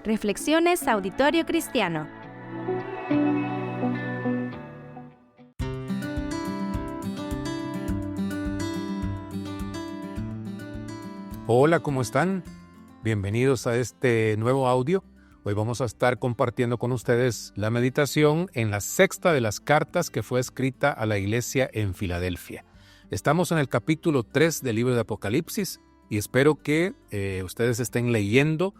Reflexiones Auditorio Cristiano. Hola, ¿cómo están? Bienvenidos a este nuevo audio. Hoy vamos a estar compartiendo con ustedes la meditación en la sexta de las cartas que fue escrita a la iglesia en Filadelfia. Estamos en el capítulo 3 del libro de Apocalipsis y espero que ustedes estén leyendo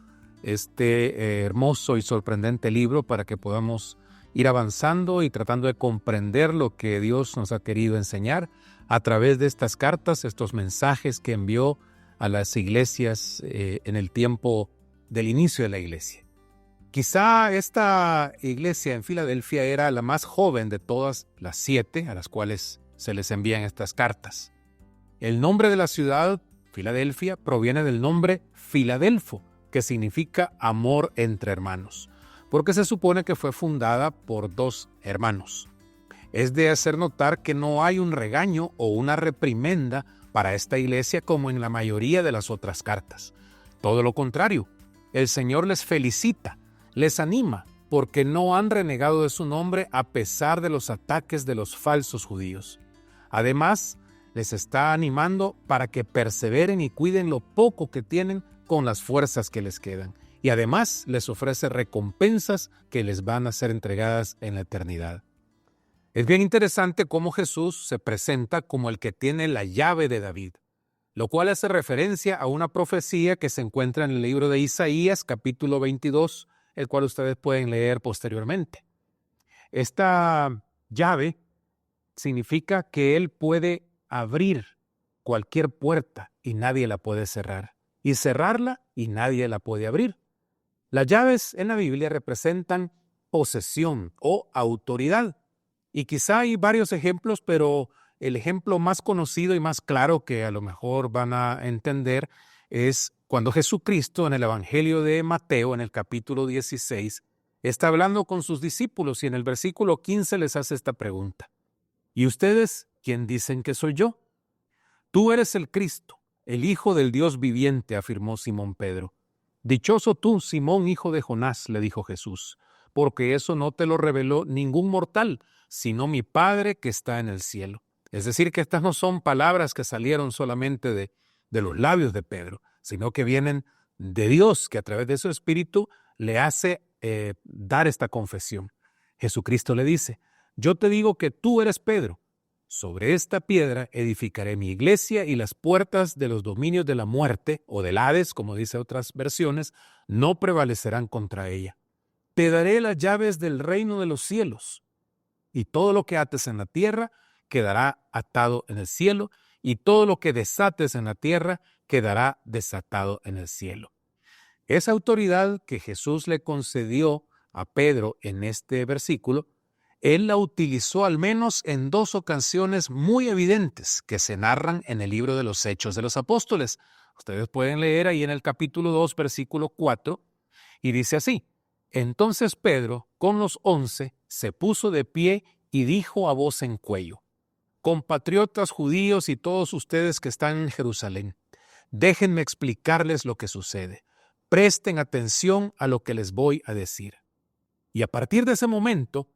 este hermoso y sorprendente libro para que podamos ir avanzando y tratando de comprender lo que Dios nos ha querido enseñar a través de estas cartas, estos mensajes que envió a las iglesias en el tiempo del inicio de la iglesia. Quizá esta iglesia en Filadelfia era la más joven de todas las 7 a las cuales se les envían estas cartas. El nombre de la ciudad, Filadelfia, proviene del nombre Filadelfo, que significa amor entre hermanos, porque se supone que fue fundada por 2 hermanos. Es de hacer notar que no hay un regaño o una reprimenda para esta iglesia como en la mayoría de las otras cartas. Todo lo contrario, el Señor les felicita, les anima, porque no han renegado de su nombre a pesar de los ataques de los falsos judíos. Además, les está animando para que perseveren y cuiden lo poco que tienen con las fuerzas que les quedan. Y además les ofrece recompensas que les van a ser entregadas en la eternidad. Es bien interesante cómo Jesús se presenta como el que tiene la llave de David, lo cual hace referencia a una profecía que se encuentra en el libro de Isaías, capítulo 22, el cual ustedes pueden leer posteriormente. Esta llave significa que Él puede abrir cualquier puerta y nadie la puede cerrar, y cerrarla y nadie la puede abrir. Las llaves en la Biblia representan posesión o autoridad. Y quizá hay varios ejemplos, pero el ejemplo más conocido y más claro que a lo mejor van a entender es cuando Jesucristo en el Evangelio de Mateo, en el capítulo 16, está hablando con sus discípulos y en el versículo 15 les hace esta pregunta. ¿Y ustedes quién dicen que soy yo? Tú eres el Cristo, el Hijo del Dios viviente, afirmó Simón Pedro. Dichoso tú, Simón, hijo de Jonás, le dijo Jesús, porque eso no te lo reveló ningún mortal, sino mi Padre que está en el cielo. Es decir, que estas no son palabras que salieron solamente de los labios de Pedro, sino que vienen de Dios, que a través de su Espíritu le hace dar esta confesión. Jesucristo le dice, yo te digo que tú eres Pedro. Sobre esta piedra edificaré mi iglesia y las puertas de los dominios de la muerte, o del Hades, como dice otras versiones, no prevalecerán contra ella. Te daré las llaves del reino de los cielos. Y todo lo que ates en la tierra quedará atado en el cielo, y todo lo que desates en la tierra quedará desatado en el cielo. Esa autoridad que Jesús le concedió a Pedro en este versículo, él la utilizó al menos en 2 ocasiones muy evidentes que se narran en el libro de los Hechos de los Apóstoles. Ustedes pueden leer ahí en el capítulo 2, versículo 4, y dice así. Entonces Pedro, con los 11, se puso de pie y dijo a voz en cuello, compatriotas judíos y todos ustedes que están en Jerusalén, déjenme explicarles lo que sucede. Presten atención a lo que les voy a decir. Y a partir de ese momento,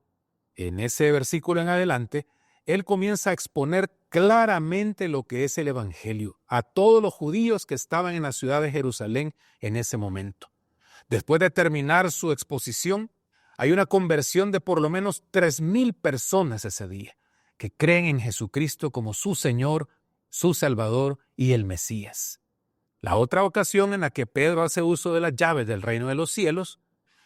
en ese versículo en adelante, él comienza a exponer claramente lo que es el Evangelio a todos los judíos que estaban en la ciudad de Jerusalén en ese momento. Después de terminar su exposición, hay una conversión de por lo menos 3,000 personas ese día que creen en Jesucristo como su Señor, su Salvador y el Mesías. La otra ocasión en la que Pedro hace uso de las llaves del reino de los cielos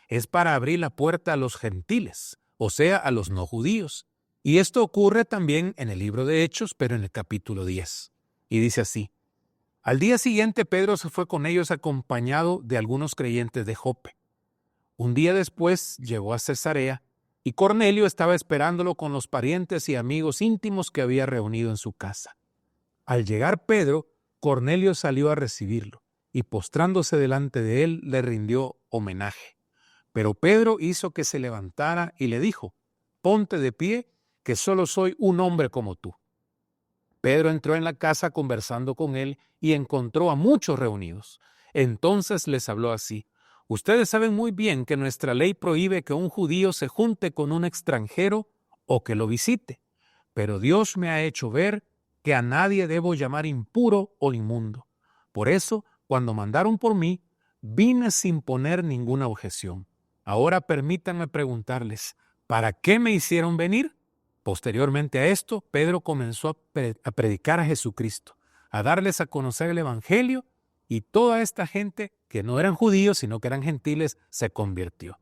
es para abrir la puerta a los gentiles, o sea, a los no judíos. Y esto ocurre también en el libro de Hechos, pero en el capítulo 10. Y dice así. Al día siguiente Pedro se fue con ellos acompañado de algunos creyentes de Jope. Un día después llegó a Cesarea y Cornelio estaba esperándolo con los parientes y amigos íntimos que había reunido en su casa. Al llegar Pedro, Cornelio salió a recibirlo y postrándose delante de él le rindió homenaje. Pero Pedro hizo que se levantara y le dijo, ponte de pie, que solo soy un hombre como tú. Pedro entró en la casa conversando con él y encontró a muchos reunidos. Entonces les habló así, Ustedes saben muy bien que nuestra ley prohíbe que un judío se junte con un extranjero o que lo visite, pero Dios me ha hecho ver que a nadie debo llamar impuro o inmundo. Por eso, cuando mandaron por mí, vine sin poner ninguna objeción. Ahora permítanme preguntarles, ¿para qué me hicieron venir? Posteriormente a esto, Pedro comenzó a predicar a Jesucristo, a darles a conocer el Evangelio, y toda esta gente, que no eran judíos, sino que eran gentiles, se convirtió.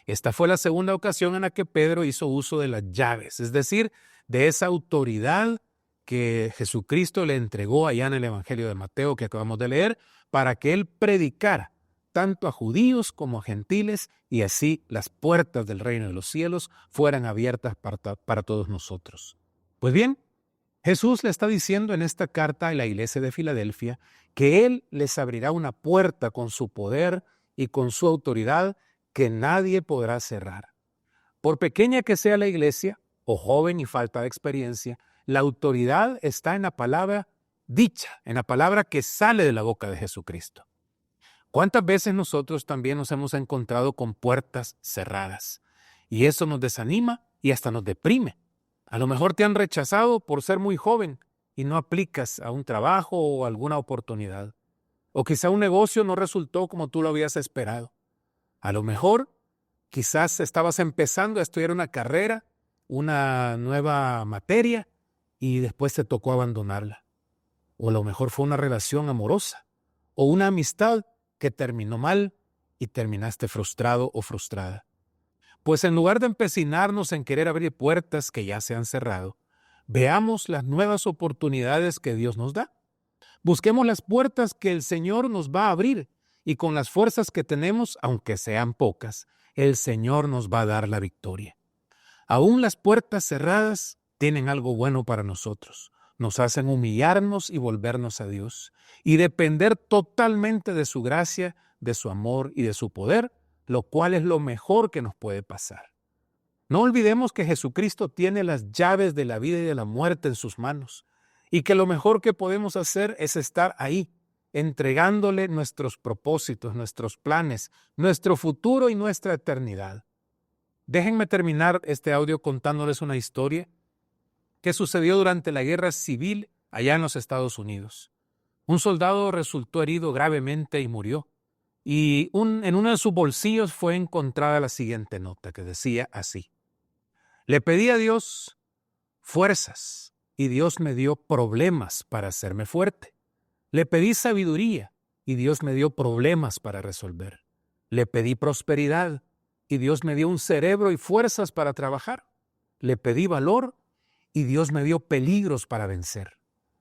Esta fue la segunda ocasión en la que Pedro hizo uso de las llaves, es decir, de esa autoridad que Jesucristo le entregó allá en el Evangelio de Mateo que acabamos de leer, para que él predicara tanto a judíos como a gentiles, y así las puertas del reino de los cielos fueran abiertas para todos nosotros. Pues bien, Jesús le está diciendo en esta carta a la iglesia de Filadelfia que Él les abrirá una puerta con su poder y con su autoridad que nadie podrá cerrar. Por pequeña que sea la iglesia, o joven y falta de experiencia, la autoridad está en la palabra dicha, en la palabra que sale de la boca de Jesucristo. ¿Cuántas veces nosotros también nos hemos encontrado con puertas cerradas? Y eso nos desanima y hasta nos deprime. A lo mejor te han rechazado por ser muy joven y no aplicas a un trabajo o alguna oportunidad. O quizá un negocio no resultó como tú lo habías esperado. A lo mejor quizás estabas empezando a estudiar una carrera, una nueva materia, y después te tocó abandonarla. O a lo mejor fue una relación amorosa o una amistad que terminó mal y terminaste frustrado o frustrada. Pues en lugar de empecinarnos en querer abrir puertas que ya se han cerrado, veamos las nuevas oportunidades que Dios nos da. Busquemos las puertas que el Señor nos va a abrir, y con las fuerzas que tenemos, aunque sean pocas, el Señor nos va a dar la victoria. Aún las puertas cerradas tienen algo bueno para nosotros. Nos hacen humillarnos y volvernos a Dios y depender totalmente de su gracia, de su amor y de su poder, lo cual es lo mejor que nos puede pasar. No olvidemos que Jesucristo tiene las llaves de la vida y de la muerte en sus manos, y que lo mejor que podemos hacer es estar ahí, entregándole nuestros propósitos, nuestros planes, nuestro futuro y nuestra eternidad. Déjenme terminar este audio contándoles una historia que sucedió durante la guerra civil allá en los Estados Unidos. Un soldado resultó herido gravemente y murió. Y en uno de sus bolsillos fue encontrada la siguiente nota que decía así: le pedí a Dios fuerzas y Dios me dio problemas para hacerme fuerte. Le pedí sabiduría y Dios me dio problemas para resolver. Le pedí prosperidad y Dios me dio un cerebro y fuerzas para trabajar. Le pedí valor y Dios me dio peligros para vencer.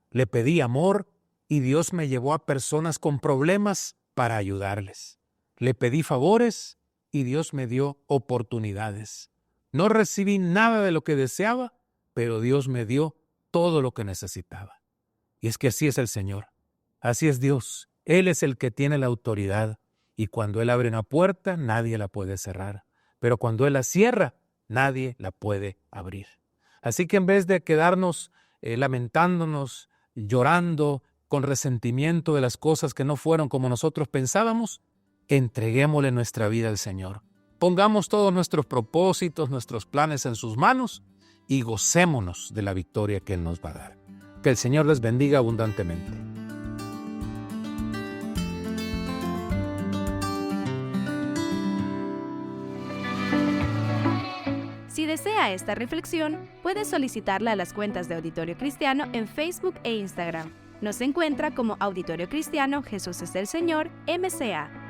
Le pedí amor y Dios me llevó a personas con problemas para ayudarles. Le pedí favores y Dios me dio oportunidades. No recibí nada de lo que deseaba, pero Dios me dio todo lo que necesitaba. Y es que así es el Señor. Así es Dios. Él es el que tiene la autoridad. Y cuando Él abre una puerta, nadie la puede cerrar. Pero cuando Él la cierra, nadie la puede abrir. Así que en vez de quedarnos lamentándonos, llorando, con resentimiento de las cosas que no fueron como nosotros pensábamos, entreguémosle nuestra vida al Señor. Pongamos todos nuestros propósitos, nuestros planes en sus manos y gocémonos de la victoria que Él nos va a dar. Que el Señor les bendiga abundantemente. Si desea esta reflexión, puede solicitarla a las cuentas de Auditorio Cristiano en Facebook e Instagram. Nos encuentra como Auditorio Cristiano Jesús es el Señor, MCA.